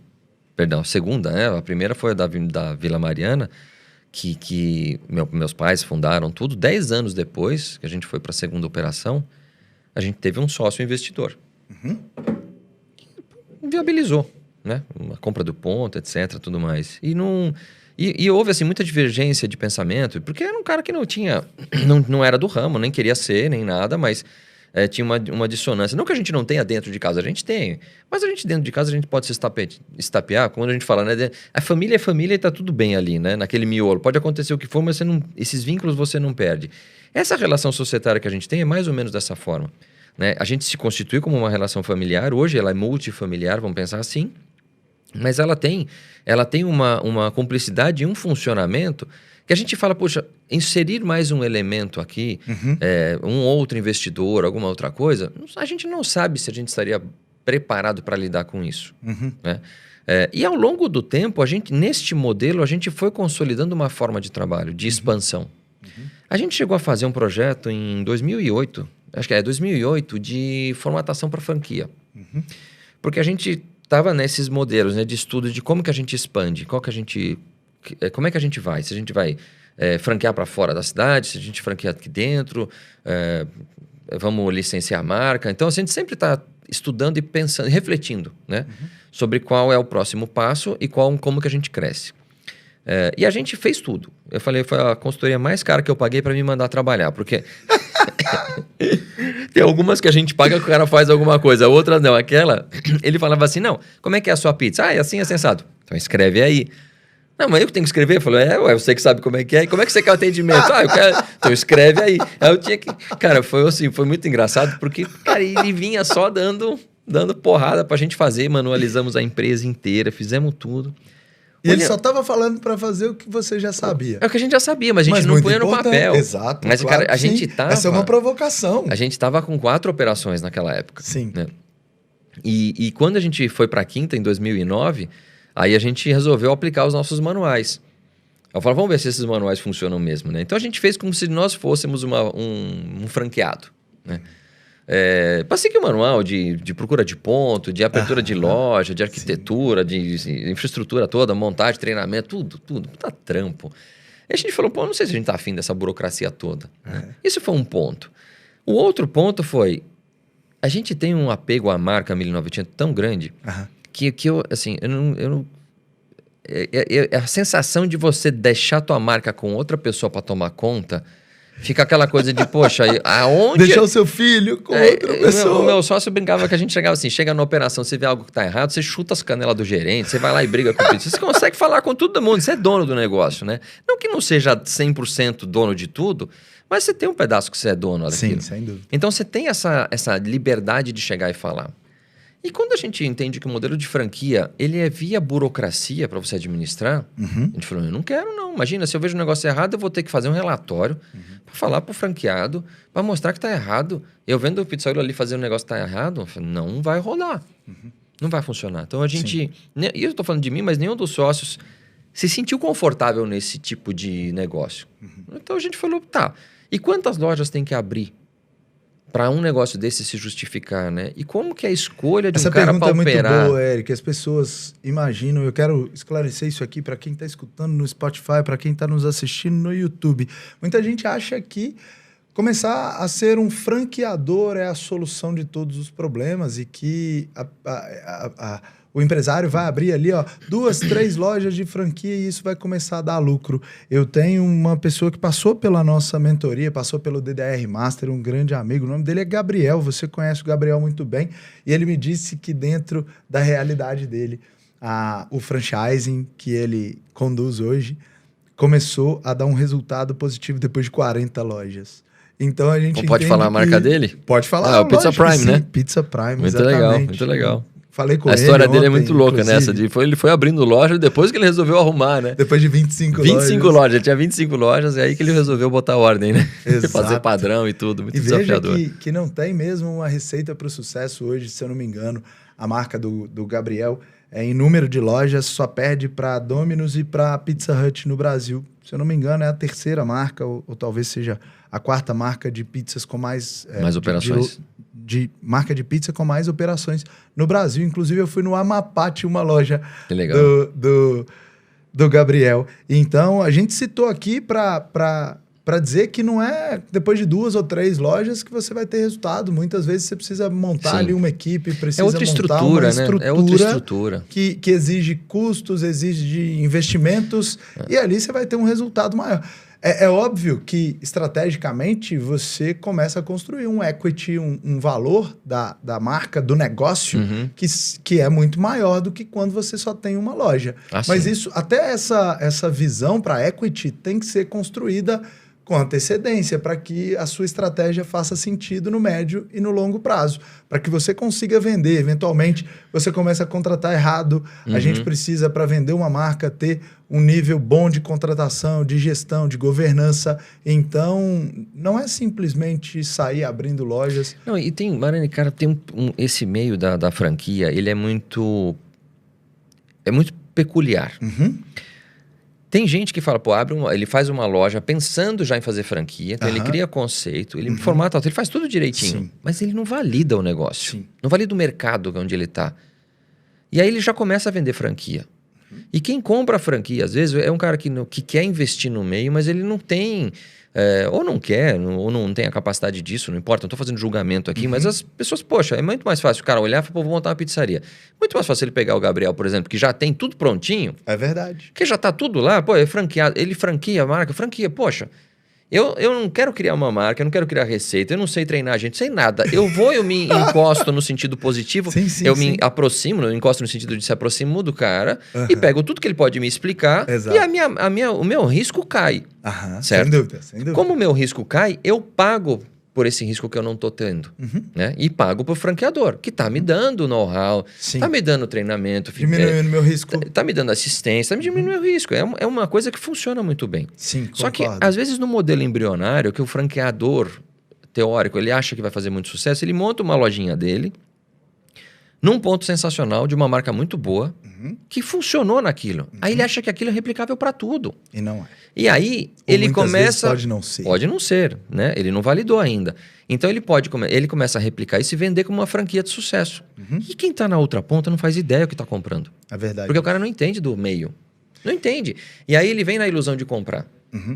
Perdão, a segunda, né? A primeira foi a da Vila Mariana, que meus pais fundaram tudo. 10 anos depois que a gente foi para a segunda operação, a gente teve um sócio investidor. Que viabilizou, né? Uma compra do ponto, etc, tudo mais. E houve, assim, muita divergência de pensamento, porque era um cara que não era do ramo, nem queria ser, nem nada, mas... tinha uma dissonância. Não que a gente não tenha dentro de casa, a gente tem. Mas a gente dentro de casa, a gente pode se estapear. Quando a gente fala, né? A família é família e tá tudo bem ali, né? Naquele miolo. Pode acontecer o que for, mas esses vínculos você não perde. Essa relação societária que a gente tem é mais ou menos dessa forma, né? A gente se constitui como uma relação familiar. Hoje ela é multifamiliar, vamos pensar assim. Mas ela tem uma cumplicidade e um funcionamento que a gente fala, poxa, inserir mais um elemento aqui, um outro investidor, alguma outra coisa, a gente não sabe se a gente estaria preparado para lidar com isso. Né? E ao longo do tempo, neste modelo, a gente foi consolidando uma forma de trabalho, de expansão. A gente chegou a fazer um projeto em 2008, acho que 2008, de formatação para franquia. Porque a gente estava nesses modelos, né, de estudo de como que a gente expande, como é que a gente vai? Se a gente vai franquear para fora da cidade, se a gente franquear aqui dentro, vamos licenciar a marca. Então, a gente sempre está estudando e pensando, refletindo, né? Sobre qual é o próximo passo e como que a gente cresce. E a gente fez tudo. Eu falei, foi a consultoria mais cara que eu paguei para me mandar trabalhar, porque... Tem algumas que a gente paga que o cara faz alguma coisa, outras não. Aquela, ele falava assim, não, como é que é a sua pizza? É assim, é sensado. Então, escreve aí. Não, mas eu que tenho que escrever? Eu falei, você que sabe como é que é. E como é que você quer o atendimento? Eu quero... Então escreve aí. Aí eu tinha que... Cara, foi assim, foi muito engraçado, porque, cara, ele vinha só dando porrada pra gente fazer. Manualizamos a empresa inteira, fizemos tudo. E ele só tava falando pra fazer o que você já sabia. É o que a gente já sabia, mas a gente não punha no papel. Exato. Mas, claro, cara, a gente tava... Essa é uma provocação. A gente tava com 4 operações naquela época. Sim. Né? E quando a gente foi pra quinta, em 2009... Aí a gente resolveu aplicar os nossos manuais. Eu falei, vamos ver se esses manuais funcionam mesmo, né? Então a gente fez como se nós fôssemos um franqueado, né? Para seguir o manual de procura de ponto, de abertura de loja, de arquitetura, de infraestrutura toda, montagem, treinamento, tudo. Tá trampo. E a gente falou, não sei se a gente tá afim dessa burocracia toda. Né? Isso foi um ponto. O outro ponto foi, a gente tem um apego à marca 1900 tão grande... Que eu, assim, eu não... a sensação de você deixar tua marca com outra pessoa para tomar conta Fica aquela coisa de, poxa, aonde... Deixar o seu filho com outra pessoa. O meu sócio brincava que a gente chegava assim, chega na operação, você vê algo que tá errado, você chuta as canelas do gerente, você vai lá e briga com o pizza. Você consegue falar com todo mundo, você é dono do negócio, né? Não que não seja 100% dono de tudo, mas você tem um pedaço que você é dono daquilo. Sim, sem dúvida. Então você tem essa liberdade de chegar e falar. E quando a gente entende que o modelo de franquia, ele é via burocracia para você administrar, a gente falou, eu não quero não. Imagina, se eu vejo um negócio errado, eu vou ter que fazer um relatório para falar para o franqueado, para mostrar que está errado. Eu vendo o pizzaiolo ali fazer um negócio que está errado, não vai rolar. Não vai funcionar. Então a gente... E eu estou falando de mim, mas nenhum dos sócios se sentiu confortável nesse tipo de negócio. Então a gente falou, tá, e quantas lojas tem que abrir para um negócio desse se justificar, né? E como que é a escolha de um cara para operar? Essa pergunta é muito boa, Eric. As pessoas imaginam... Eu quero esclarecer isso aqui para quem está escutando no Spotify, para quem está nos assistindo no YouTube. Muita gente acha que começar a ser um franqueador é a solução de todos os problemas e que o empresário vai abrir ali, 2, 3 lojas de franquia e isso vai começar a dar lucro. Eu tenho uma pessoa que passou pela nossa mentoria, passou pelo DDR Master, um grande amigo. O nome dele é Gabriel, você conhece o Gabriel muito bem. E ele me disse que dentro da realidade dele, o franchising que ele conduz hoje começou a dar um resultado positivo depois de 40 lojas. Então a gente pode falar a marca dele? Pode falar. O Pizza Prime, sim, né? Pizza Prime, muito exatamente. Legal, muito legal. Falei com ele. A história dele é muito louca inclusive. nessa. Ele foi abrindo loja depois que ele resolveu arrumar, né? Depois de 25 lojas. Ele tinha 25 lojas, é aí que ele resolveu botar ordem, né? Exato. Fazer padrão e tudo. Muito e desafiador. Veja que não tem mesmo uma receita para o sucesso hoje, se eu não me engano. A marca do Gabriel, em número de lojas, só perde para Domino's e para Pizza Hut no Brasil. Se eu não me engano, é a terceira marca, ou talvez seja a quarta marca de pizzas com mais operações. De marca de pizza com mais operações no Brasil. Inclusive, eu fui no Amapá, tinha uma loja do Gabriel. Então, a gente citou aqui para dizer que não é depois de 2 ou 3 lojas que você vai ter resultado. Muitas vezes você precisa montar ali uma equipe, precisa montar uma estrutura, É outra estrutura. Que exige custos, exige investimentos, e ali você vai ter um resultado maior. É óbvio que, estrategicamente, você começa a construir um equity, um valor da marca, do negócio, que é muito maior do que quando você só tem uma loja. Mas isso, até essa visão para equity tem que ser construída com antecedência, para que a sua estratégia faça sentido no médio e no longo prazo. Para que você consiga vender. Eventualmente, você começa a contratar errado. A gente precisa, para vender uma marca, ter um nível bom de contratação, de gestão, de governança. Então, não é simplesmente sair abrindo lojas. Não, e tem, Marani, cara, tem esse meio da franquia, ele é muito peculiar. Tem gente que fala, pô, ele faz uma loja pensando já em fazer franquia, então ele cria conceito, ele formata, ele faz tudo direitinho, mas ele não valida o negócio, não valida o mercado onde ele está. E aí ele já começa a vender franquia. E quem compra a franquia, às vezes, é um cara que quer investir no meio, mas ele não tem... ou não quer, ou não tem a capacidade disso, não importa, não estou fazendo julgamento aqui, mas as pessoas, poxa, é muito mais fácil o cara olhar e falar, pô, vou montar uma pizzaria. Muito mais fácil ele pegar o Gabriel, por exemplo, que já tem tudo prontinho. É verdade. Que já está tudo lá, pô, é franqueado, ele franquia a marca, poxa, eu não quero criar uma marca, eu não quero criar receita, eu não sei treinar gente, sei nada. Eu me encosto no sentido positivo, me aproximo, eu encosto no sentido de se aproximo do cara e pego tudo que ele pode me explicar. Exato. E o meu risco cai. Certo? Sem dúvida. Como o meu risco cai, eu pago por esse risco que eu não estou tendo. Né? E pago para o franqueador, que está me dando know-how, está me dando treinamento. Diminuindo meu risco. Está me dando assistência, está me diminuindo o risco. É uma coisa que funciona muito bem. Sim, Só que, às vezes, no modelo embrionário, que o franqueador teórico, ele acha que vai fazer muito sucesso, ele monta uma lojinha dele, num ponto sensacional, de uma marca muito boa, que funcionou naquilo. Aí ele acha que aquilo é replicável para tudo. E não é. E aí ele começa... Pode não ser. Pode não ser, né? Ele não validou ainda. Então ele começa a replicar e se vender como uma franquia de sucesso. E quem está na outra ponta não faz ideia do que está comprando. É verdade. Porque o cara não entende do meio. Não entende. E aí ele vem na ilusão de comprar.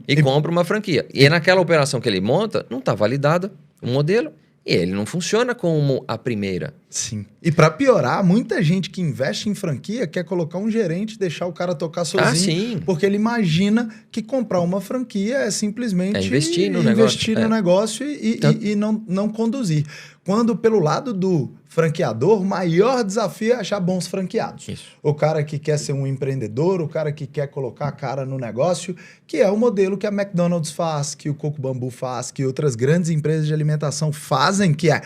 E compra uma franquia. E naquela operação que ele monta, não está validada o modelo. E ele não funciona como a primeira. Sim. E para piorar, muita gente que investe em franquia quer colocar um gerente e deixar o cara tocar sozinho. Sim. Porque ele imagina que comprar uma franquia é simplesmente investir no negócio e não conduzir. Quando, pelo lado do franqueador, o maior desafio é achar bons franqueados. Isso. O cara que quer ser um empreendedor, o cara que quer colocar a cara no negócio, que é o modelo que a McDonald's faz, que o Coco Bambu faz, que outras grandes empresas de alimentação fazem, que é...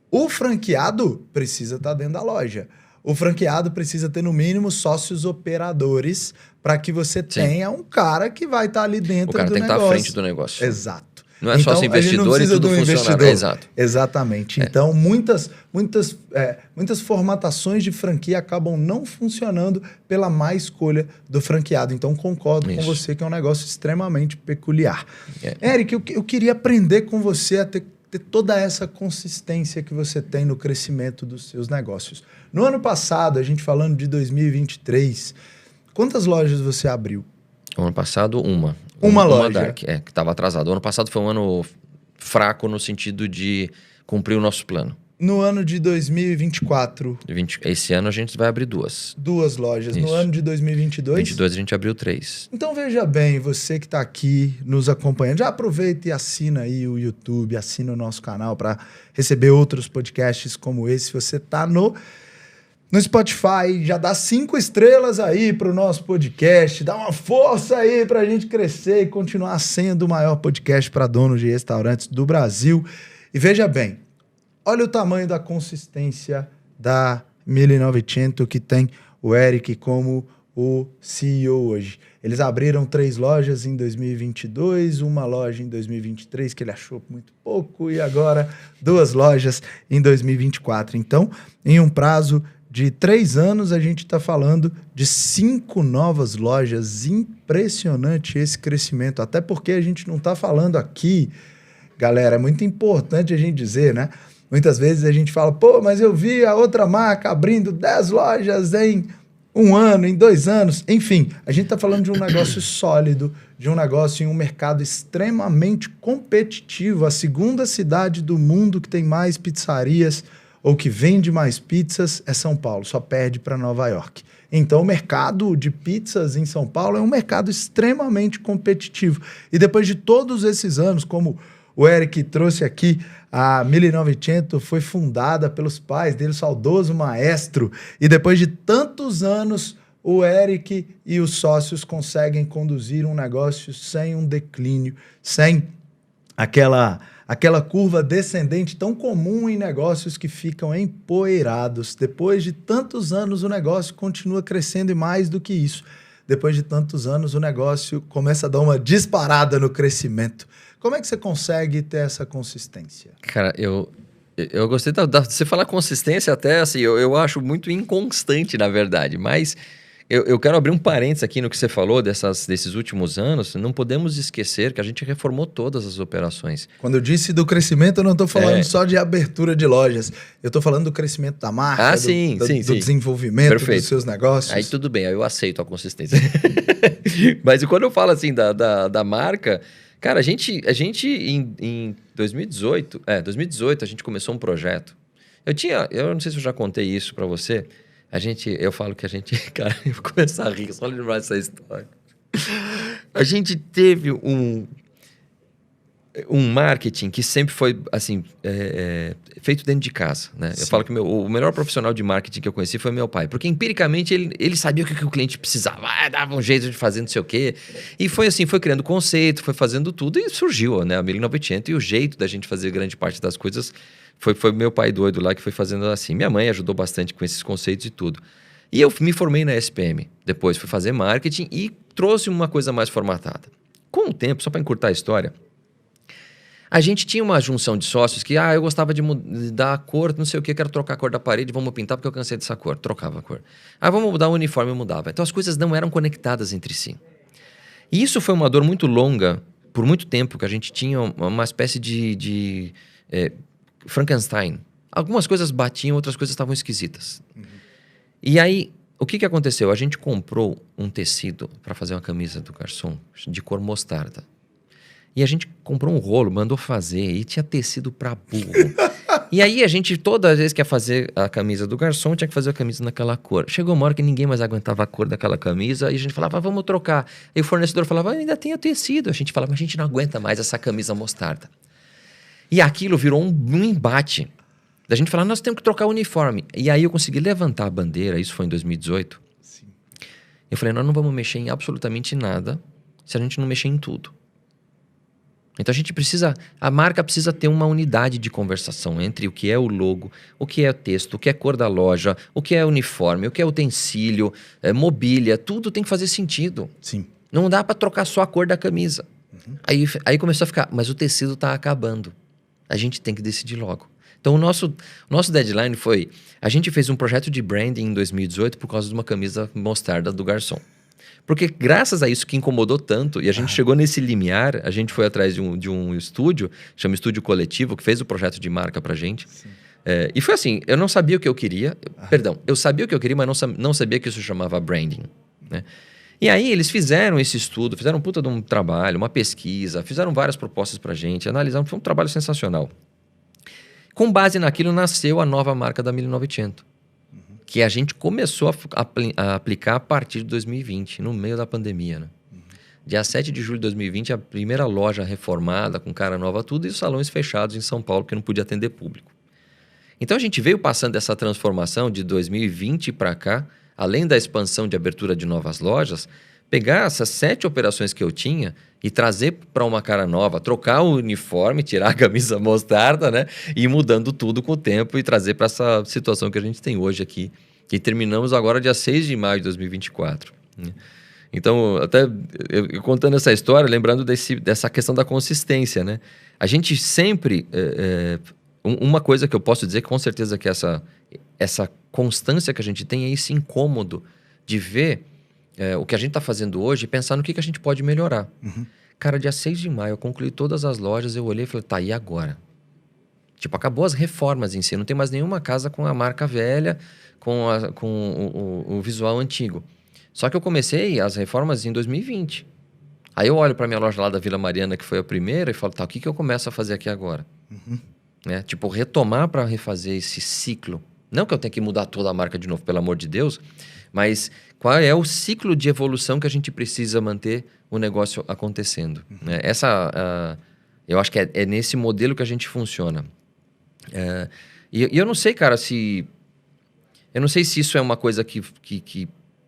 O franqueado precisa estar dentro da loja. O franqueado precisa ter, no mínimo, sócios operadores para que você tenha um cara que vai estar ali dentro do negócio. O cara tem que estar à frente do negócio. Exato. Não é só investidor e tudo funcionário. Exato. Exatamente. Então, muitas formatações de franquia acabam não funcionando pela má escolha do franqueado. Então, concordo com você que é um negócio extremamente peculiar. Eric, eu queria aprender com você a ter toda essa consistência que você tem no crescimento dos seus negócios. No ano passado, a gente falando de 2023, quantas lojas você abriu? No ano passado, uma loja. Dark, que estava atrasado. O ano passado foi um ano fraco no sentido de cumprir o nosso plano. No ano de 2024? Esse ano a gente vai abrir 2. 2 lojas. Isso. No ano de 2022? 2022 a gente abriu 3. Então veja bem, você que está aqui nos acompanhando, já aproveita e assina aí o YouTube, assina o nosso canal para receber outros podcasts como esse. Se você está no Spotify, já dá 5 estrelas aí para o nosso podcast, dá uma força aí para a gente crescer e continuar sendo o maior podcast para donos de restaurantes do Brasil. E veja bem, olha o tamanho da consistência da 1900 que tem o Eric como o CEO hoje. Eles abriram 3 lojas em 2022, uma loja em 2023 que ele achou muito pouco e agora 2 lojas em 2024. Então, em um prazo de 3 anos, a gente está falando de 5 novas lojas. Impressionante esse crescimento, até porque a gente não está falando aqui, galera, é muito importante a gente dizer, né? Muitas vezes a gente fala, pô, mas eu vi a outra marca abrindo 10 lojas em 1 ano, em 2 anos. Enfim, a gente está falando de um negócio sólido, de um negócio em um mercado extremamente competitivo. A 2ª cidade do mundo que tem mais pizzarias ou que vende mais pizzas é São Paulo, só perde para Nova York. Então, o mercado de pizzas em São Paulo é um mercado extremamente competitivo. E depois de todos esses anos, como o Eric trouxe aqui, a 1900 foi fundada pelos pais dele, saudoso maestro, e depois de tantos anos, o Eric e os sócios conseguem conduzir um negócio sem um declínio, sem aquela curva descendente tão comum em negócios que ficam empoeirados. Depois de tantos anos, o negócio continua crescendo e mais do que isso. Depois de tantos anos, o negócio começa a dar uma disparada no crescimento. Como é que você consegue ter essa consistência? Cara, eu gostei de você falar consistência até, assim, eu acho muito inconstante, na verdade, mas eu quero abrir um parênteses aqui no que você falou desses últimos anos. Não podemos esquecer que a gente reformou todas as operações. Quando eu disse do crescimento, eu não estou falando só de abertura de lojas. Eu estou falando do crescimento da marca, do desenvolvimento dos seus negócios. Aí tudo bem, aí eu aceito a consistência. Mas quando eu falo assim da marca... Cara, a gente em 2018 a gente começou um projeto. Eu não sei se eu já contei isso pra você. Eu falo que a gente, cara, eu vou começar a rir só lembrar dessa história. A gente teve um marketing que sempre foi, assim, feito dentro de casa, né? Sim. Eu falo que o melhor profissional de marketing que eu conheci foi meu pai, porque empiricamente ele sabia o que o cliente precisava, dava um jeito de fazer não sei o quê. E foi assim, foi criando conceito, foi fazendo tudo e surgiu, né, a 1900 e o jeito da gente fazer grande parte das coisas foi meu pai doido lá que foi fazendo assim. Minha mãe ajudou bastante com esses conceitos e tudo. E eu me formei na SPM, depois fui fazer marketing e trouxe uma coisa mais formatada. Com o tempo, só para encurtar a história, a gente tinha uma junção de sócios que, eu gostava de mudar a cor, não sei o que, quero trocar a cor da parede, vamos pintar porque eu cansei dessa cor. Trocava a cor. Vamos mudar o uniforme, eu mudava. Então as coisas não eram conectadas entre si. E isso foi uma dor muito longa, por muito tempo, que a gente tinha uma espécie de Frankenstein. Algumas coisas batiam, outras coisas estavam esquisitas. Uhum. E aí, o que aconteceu? A gente comprou um tecido para fazer uma camisa do garçom de cor mostarda. E a gente comprou um rolo, mandou fazer, e tinha tecido pra burro. E aí a gente, toda vez que ia fazer a camisa do garçom, tinha que fazer a camisa naquela cor. Chegou uma hora que ninguém mais aguentava a cor daquela camisa, e a gente falava, vamos trocar. E o fornecedor falava, ainda tem o tecido. A gente falava, mas a gente não aguenta mais essa camisa mostarda. E aquilo virou um embate. Da gente falar, nós temos que trocar o uniforme. E aí eu consegui levantar a bandeira, isso foi em 2018. Sim. Eu falei, nós não vamos mexer em absolutamente nada se a gente não mexer em tudo. Então a marca precisa ter uma unidade de conversação entre o que é o logo, o que é o texto, o que é a cor da loja, o que é uniforme, o que é utensílio, mobília, tudo tem que fazer sentido. Sim. Não dá para trocar só a cor da camisa. Uhum. Aí começou a ficar, mas o tecido está acabando. A gente tem que decidir logo. Então o nosso deadline foi, a gente fez um projeto de branding em 2018 por causa de uma camisa mostarda do garçom. Porque graças a isso que incomodou tanto, e a gente chegou nesse limiar, a gente foi atrás de um estúdio, chama Estúdio Coletivo, que fez o projeto de marca pra gente. E foi assim, eu não sabia o que eu queria, perdão, eu sabia o que eu queria, mas não sabia que isso chamava branding, né? E aí eles fizeram esse estudo, fizeram um puta de um trabalho, uma pesquisa, fizeram várias propostas pra gente, analisaram, foi um trabalho sensacional. Com base naquilo nasceu a nova marca da 1900. Que a gente começou a aplicar a partir de 2020, no meio da pandemia, né? Dia 7 de julho de 2020, a primeira loja reformada, com cara nova, tudo, e os salões fechados em São Paulo, porque não podia atender público. Então a gente veio passando essa transformação de 2020 para cá, além da expansão de abertura de novas lojas, pegar essas 7 operações que eu tinha e trazer para uma cara nova, trocar o uniforme, tirar a camisa mostarda, né? E ir mudando tudo com o tempo e trazer para essa situação que a gente tem hoje aqui. E terminamos agora dia 6 de maio de 2024. Né? Então, até eu contando essa história, lembrando dessa questão da consistência, né? A gente sempre... uma coisa que eu posso dizer, com certeza, que essa constância que a gente tem é esse incômodo de ver o que a gente está fazendo hoje e pensar no que a gente pode melhorar. Uhum. Cara, dia 6 de maio, eu concluí todas as lojas, eu olhei e falei, tá, e agora? Tipo, acabou as reformas em si, não tem mais nenhuma casa com a marca velha, com o visual antigo. Só que eu comecei as reformas em 2020. Aí eu olho para minha loja lá da Vila Mariana, que foi a primeira, e falo, tá, o que eu começo a fazer aqui agora? Uhum. Né? Tipo, retomar para refazer esse ciclo. Não que eu tenha que mudar toda a marca de novo, pelo amor de Deus, mas qual é o ciclo de evolução que a gente precisa manter o negócio acontecendo. Uhum. Né? Eu acho que é nesse modelo que a gente funciona. E eu não sei, cara, eu não sei se isso é uma coisa que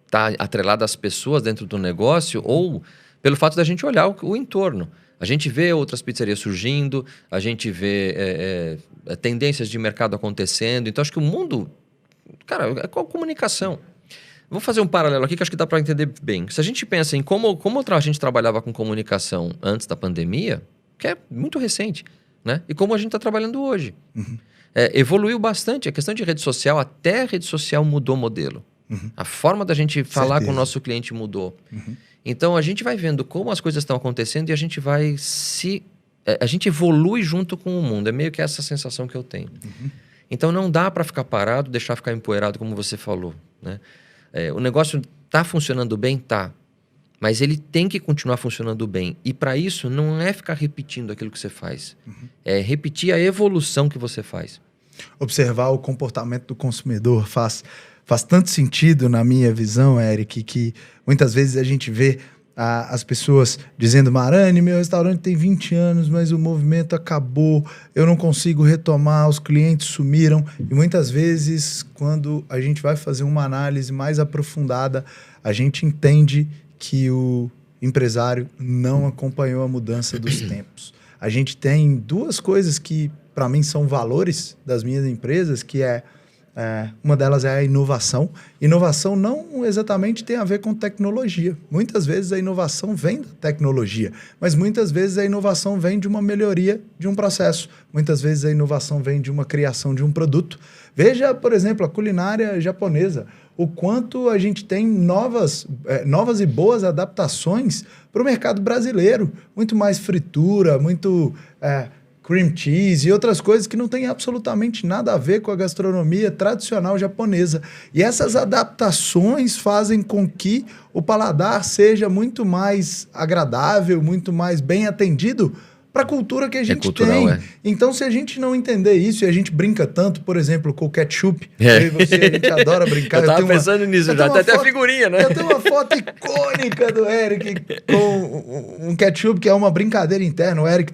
está atrelada às pessoas dentro do negócio ou pelo fato da gente olhar o entorno. A gente vê outras pizzarias surgindo, a gente vê tendências de mercado acontecendo. Então, acho que o mundo... Cara, é com a comunicação. Vou fazer um paralelo aqui que acho que dá para entender bem. Se a gente pensa em como a gente trabalhava com comunicação antes da pandemia, que é muito recente, né? E como a gente está trabalhando hoje. Uhum. Evoluiu bastante. A questão de rede social, até a rede social mudou o modelo. Uhum. A forma da gente falar com o nosso cliente mudou. Uhum. Então, a gente vai vendo como as coisas estão acontecendo e a gente vai a gente evolui junto com o mundo. É meio que essa sensação que eu tenho. Uhum. Então, não dá para ficar parado, deixar ficar empoeirado, como você falou, né? O negócio está funcionando bem? Tá. Mas ele tem que continuar funcionando bem. E para isso, não é ficar repetindo aquilo que você faz. Uhum. É repetir a evolução que você faz. Observar o comportamento do consumidor faz tanto sentido na minha visão, Eric, que muitas vezes a gente vê as pessoas dizendo, Marani, meu restaurante tem 20 anos, mas o movimento acabou, eu não consigo retomar, os clientes sumiram. E muitas vezes, quando a gente vai fazer uma análise mais aprofundada, a gente entende que o empresário não acompanhou a mudança dos tempos. A gente tem duas coisas que, para mim, são valores das minhas empresas, que uma delas é a inovação. Inovação não exatamente tem a ver com tecnologia. Muitas vezes a inovação vem da tecnologia, mas muitas vezes a inovação vem de uma melhoria de um processo. Muitas vezes a inovação vem de uma criação de um produto. Veja, por exemplo, a culinária japonesa. O quanto a gente tem novas e boas adaptações para o mercado brasileiro. Muito mais fritura, muito... cream cheese e outras coisas que não tem absolutamente nada a ver com a gastronomia tradicional japonesa. E essas adaptações fazem com que o paladar seja muito mais agradável, muito mais bem atendido para a cultura que a gente cultural, tem. Então, se a gente não entender isso e a gente brinca tanto, por exemplo, com o ketchup, eu e você, a gente adora brincar. Eu tava pensando nisso já, tem até a figurinha, né? Eu tenho uma foto icônica do Eric com um ketchup que é uma brincadeira interna. O Eric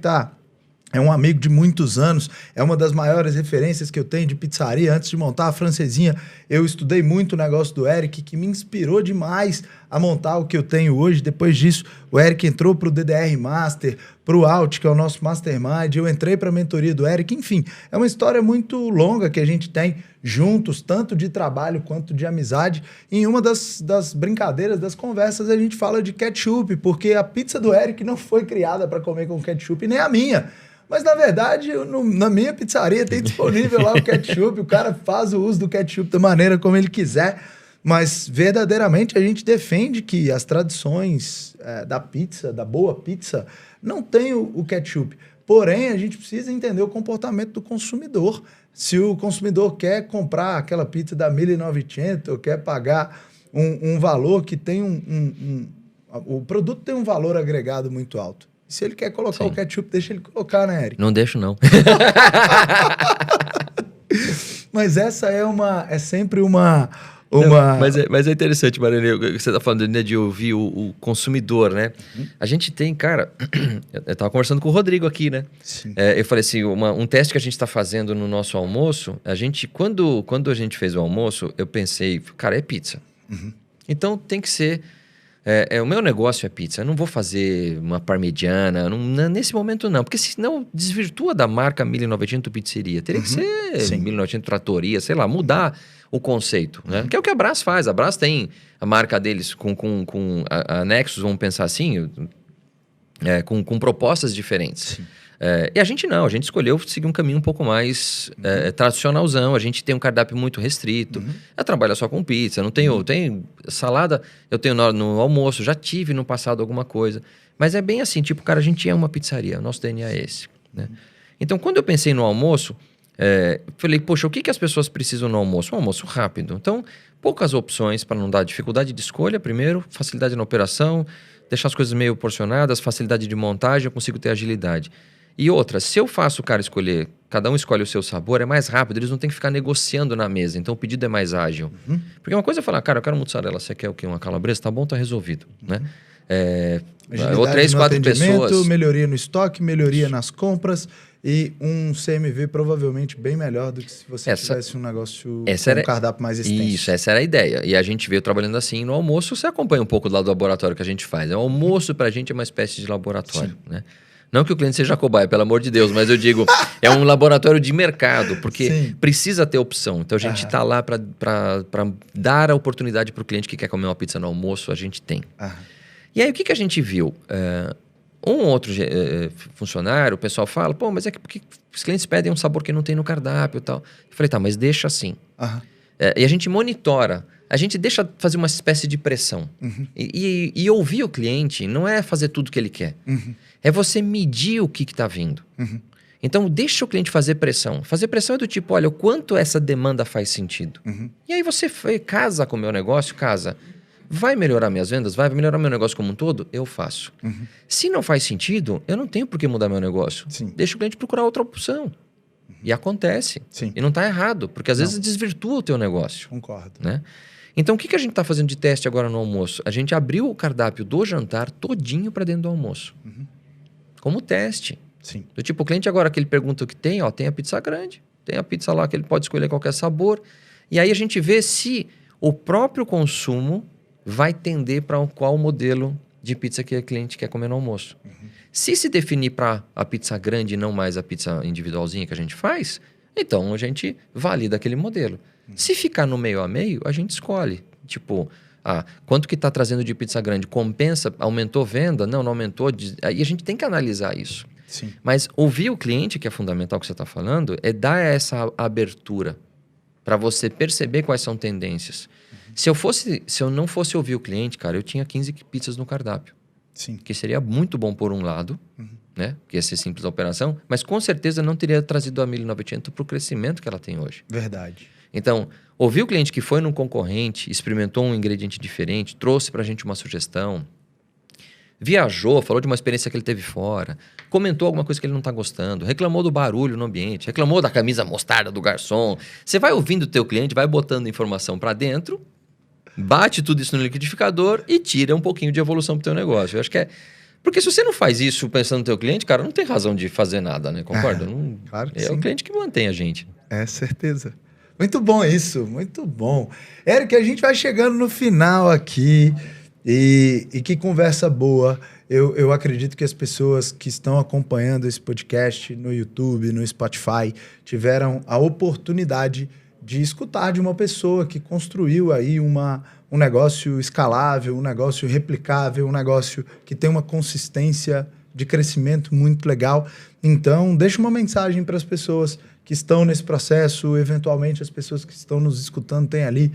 é um amigo de muitos anos, é uma das maiores referências que eu tenho de pizzaria. Antes de montar a Francesinha, eu estudei muito o negócio do Eric, que me inspirou demais a montar o que eu tenho hoje. Depois disso, o Eric entrou para o DDR Master, para o Alt, que é o nosso Mastermind. Eu entrei para a mentoria do Eric. Enfim, é uma história muito longa que a gente tem juntos, tanto de trabalho quanto de amizade. E em uma das brincadeiras, das conversas, a gente fala de ketchup, porque a pizza do Eric não foi criada para comer com ketchup, nem a minha. Mas, na verdade, na minha pizzaria tem disponível lá o ketchup. O cara faz o uso do ketchup da maneira como ele quiser. Mas, verdadeiramente, a gente defende que as tradições da pizza, da boa pizza, não tem o ketchup. Porém, a gente precisa entender o comportamento do consumidor. Se o consumidor quer comprar aquela pizza da 1.900 ou quer pagar um valor que tem o produto tem um valor agregado muito alto. Se ele quer colocar o ketchup, deixa ele colocar, né, Eric? Não deixo, não. Mas essa é sempre uma... Não, mas é interessante, Maranhão, você está falando, né, de ouvir o consumidor, né? A gente tem, cara... eu estava conversando com o Rodrigo aqui, né? Sim. Eu falei assim, um teste que a gente está fazendo no nosso almoço, quando a gente fez o almoço, eu pensei, cara, é pizza. Então tem que ser... o meu negócio é pizza. Eu não vou fazer uma parmegiana, nesse momento não. Porque senão desvirtua da marca 1.900 Pizzeria. Teria que ser 1.900 Trattoria, sei lá, mudar o conceito, né? Que é o que a Brás faz. A Brás tem a marca deles com anexos, vamos pensar assim, com propostas diferentes. E a gente não, a gente escolheu seguir um caminho um pouco mais tradicionalzão. A gente tem um cardápio muito restrito. Eu trabalho só com pizza, não tenho, tem salada, eu tenho no almoço, já tive no passado alguma coisa. Mas é bem assim, tipo, cara, a gente é uma pizzaria, nosso DNA é esse, né? Então, quando eu pensei no almoço, falei, poxa, o que as pessoas precisam no almoço? Um almoço rápido. Então, poucas opções para não dar dificuldade de escolha, primeiro, facilidade na operação, deixar as coisas meio porcionadas, facilidade de montagem, eu consigo ter agilidade. E outra, se eu faço o cara escolher, cada um escolhe o seu sabor, é mais rápido, eles não têm que ficar negociando na mesa, então o pedido é mais ágil. Porque uma coisa é falar, cara, eu quero mussarela, você quer o quê? Uma calabresa? Tá bom, tá resolvido, né? Ou 3, 4 pessoas. Melhoria no estoque, melhoria nas compras e um CMV provavelmente bem melhor do que se você tivesse um negócio com um cardápio mais extenso. Isso, essa era a ideia. E a gente veio trabalhando assim. No almoço, você acompanha um pouco do lado do laboratório que a gente faz. O almoço, pra gente, é uma espécie de laboratório, né? Não que o cliente seja cobaia, pelo amor de Deus, mas eu digo, é um laboratório de mercado, porque precisa ter opção. Então, a gente está lá para dar a oportunidade para o cliente que quer comer uma pizza no almoço, a gente tem. E aí, o que a gente viu? Um outro funcionário, o pessoal fala, pô, mas é que porque os clientes pedem um sabor que não tem no cardápio e tal. Eu falei, tá, mas deixa assim. E a gente monitora. A gente deixa fazer uma espécie de pressão. E ouvir o cliente não é fazer tudo que ele quer. É você medir o que está vindo. Então, deixa o cliente fazer pressão. Fazer pressão é do tipo, olha, o quanto essa demanda faz sentido. E aí você casa com o meu negócio, casa. Vai melhorar minhas vendas? Vai melhorar meu negócio como um todo? Eu faço. Se não faz sentido, eu não tenho por que mudar meu negócio. Deixa o cliente procurar outra opção. E acontece. E não está errado, porque às vezes desvirtua o teu negócio. Concordo. Né? Então, o que a gente está fazendo de teste agora no almoço? A gente abriu o cardápio do jantar todinho para dentro do almoço. Como teste. Do tipo, o cliente agora que ele pergunta o que tem, tem a pizza grande, tem a pizza lá que ele pode escolher qualquer sabor. E aí a gente vê se o próprio consumo vai tender para qual modelo de pizza que o cliente quer comer no almoço. Se definir para a pizza grande e não mais a pizza individualzinha que a gente faz, então a gente valida aquele modelo. Se ficar no meio a meio, a gente escolhe. Tipo, quanto que está trazendo de pizza grande? Compensa? Aumentou venda? Não aumentou. Aí a gente tem que analisar isso. Mas ouvir o cliente, que é fundamental que você está falando, é dar essa abertura para você perceber quais são tendências. Se eu não fosse ouvir o cliente, cara, eu tinha 15 pizzas no cardápio. Que seria muito bom por um lado, né? Que ia ser simples a operação, mas com certeza não teria trazido a 1.900 para o crescimento que ela tem hoje. Verdade. Então, ouvir o cliente que foi num concorrente, experimentou um ingrediente diferente, trouxe para a gente uma sugestão, viajou, falou de uma experiência que ele teve fora, comentou alguma coisa que ele não está gostando, reclamou do barulho no ambiente, reclamou da camisa mostarda do garçom. Você vai ouvindo o teu cliente, vai botando informação para dentro, bate tudo isso no liquidificador e tira um pouquinho de evolução pro teu negócio. Eu acho que é... Porque se você não faz isso pensando no teu cliente, cara, não tem razão de fazer nada, né? Concorda? Claro que é sim. O cliente que mantém a gente. É, certeza. Muito bom isso, muito bom. Eric, a gente vai chegando no final aqui e que conversa boa. Eu acredito que as pessoas que estão acompanhando esse podcast no YouTube, no Spotify, tiveram a oportunidade de escutar de uma pessoa que construiu aí um negócio escalável, um negócio replicável, um negócio que tem uma consistência de crescimento muito legal. Então, deixa uma mensagem para as pessoas que estão nesse processo, eventualmente as pessoas que estão nos escutando têm ali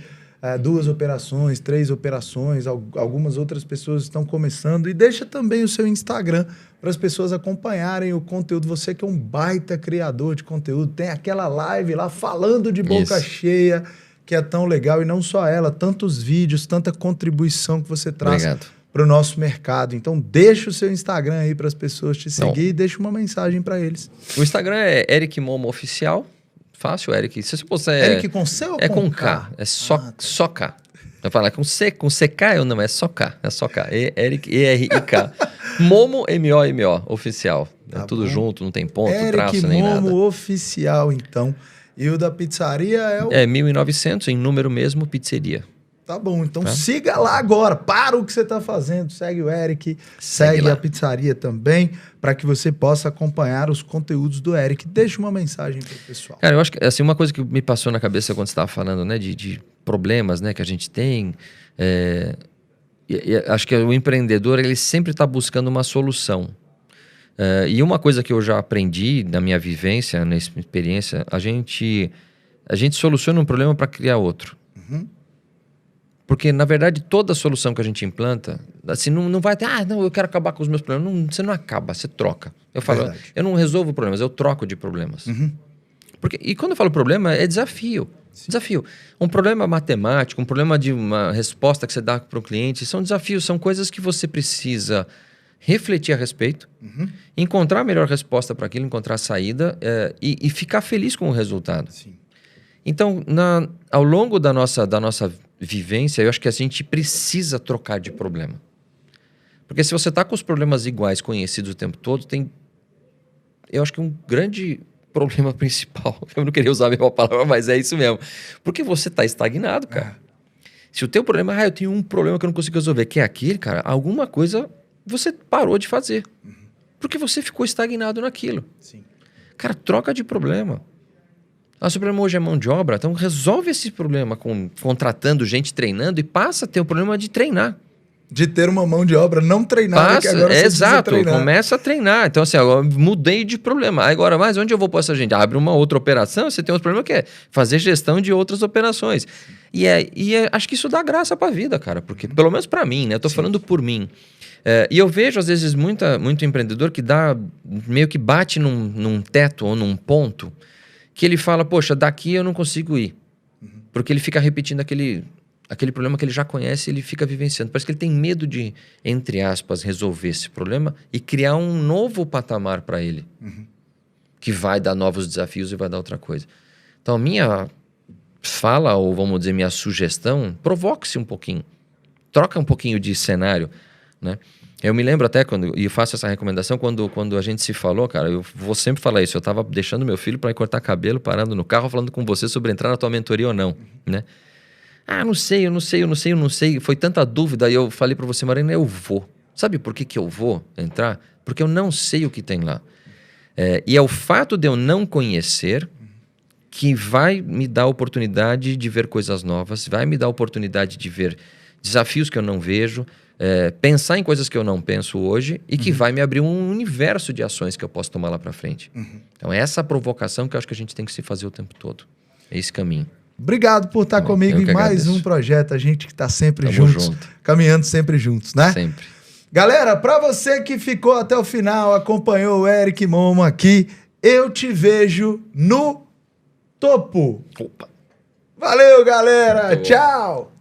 2 operações, 3 operações, algumas outras pessoas estão começando, e deixa também o seu Instagram para as pessoas acompanharem o conteúdo. Você que é um baita criador de conteúdo, tem aquela live lá falando de boca cheia, que é tão legal, e não só ela, tantos vídeos, tanta contribuição que você traz para o nosso mercado. Então, deixa o seu Instagram aí para as pessoas te seguir e deixa uma mensagem para eles. O Instagram é Eric Momo Oficial. Fácil, Eric. Se você puser... Eric com C ou com K? É com K. É só K. Eu falo com C, com CK eu não, é só K. É só K. Eric, E-R-I-K. Momo, M-O-M-O, oficial. Tá tudo bom. junto, não tem ponto, Eric traço, nem nada. Momo Oficial, então. E o da pizzaria é o... É 1900, em número mesmo, pizzeria. Tá bom, então siga lá agora, para o que você está fazendo, segue o Eric, segue a pizzaria também, para que você possa acompanhar os conteúdos do Eric. Deixa uma mensagem para o pessoal. Cara, eu acho que assim, uma coisa que me passou na cabeça quando você estava falando, né, de problemas, né, que a gente tem, acho que o empreendedor, ele sempre está buscando uma solução. E uma coisa que eu já aprendi na minha vivência, na experiência, a gente soluciona um problema para criar outro. Porque, na verdade, toda solução que a gente implanta, assim, não vai ter, não, eu quero acabar com os meus problemas. Você não acaba, você troca. Eu falo, eu não resolvo problemas, eu troco de problemas. E quando eu falo problema, é desafio. Sim. Desafio. Um problema matemático, um problema de uma resposta que você dá para o cliente, são desafios, são coisas que você precisa refletir a respeito, encontrar a melhor resposta para aquilo, encontrar a saída e ficar feliz com o resultado. Sim. Então, ao longo da nossa vivência, eu acho que a gente precisa trocar de problema. Porque se você está com os problemas iguais, conhecidos o tempo todo, eu acho que um grande problema principal, eu não queria usar a mesma palavra, mas é isso mesmo, porque você está estagnado, cara. Se o teu problema eu tenho um problema que eu não consigo resolver, que é aquele, cara, alguma coisa você parou de fazer, porque você ficou estagnado naquilo. Sim. Cara, troca de problema. O problema hoje é mão de obra, então resolve esse problema contratando gente, treinando, e passa a ter o problema de treinar. De ter uma mão de obra não treinada, que agora você precisa treinar. Começa a treinar. Então assim, agora mudei de problema. Agora, mas onde eu vou pôr essa gente? Abre uma outra operação, você tem outro problema que é fazer gestão de outras operações. E acho que isso dá graça pra vida, cara, porque pelo menos pra mim, né? Eu tô falando por mim. E eu vejo, às vezes, muito empreendedor que meio que bate num teto ou num ponto que ele fala, poxa, daqui eu não consigo ir. Porque ele fica repetindo aquele problema que ele já conhece, ele fica vivenciando. Parece que ele tem medo de, entre aspas, resolver esse problema e criar um novo patamar para ele. Que vai dar novos desafios e vai dar outra coisa. Então, a minha fala, ou vamos dizer, minha sugestão, provoque-se um pouquinho. Troca um pouquinho de cenário, né? Eu me lembro até, e eu faço essa recomendação, quando a gente se falou, cara, eu vou sempre falar isso, eu estava deixando meu filho para ir cortar cabelo, parando no carro, falando com você sobre entrar na tua mentoria ou não, né? Eu não sei, foi tanta dúvida, e eu falei para você, Marina, eu vou. Sabe por que eu vou entrar? Porque eu não sei o que tem lá. E é o fato de eu não conhecer que vai me dar a oportunidade de ver coisas novas, vai me dar a oportunidade de ver desafios que eu não vejo, pensar em coisas que eu não penso hoje e que vai me abrir um universo de ações que eu posso tomar lá para frente. Então é essa provocação que eu acho que a gente tem que se fazer o tempo todo. É esse caminho. Obrigado por estar comigo em mais um projeto. A gente que está sempre juntos, caminhando sempre juntos, né? Sempre. Galera, para você que ficou até o final, acompanhou o Eric Momo aqui, eu te vejo no topo. Opa. Valeu, galera. Tchau.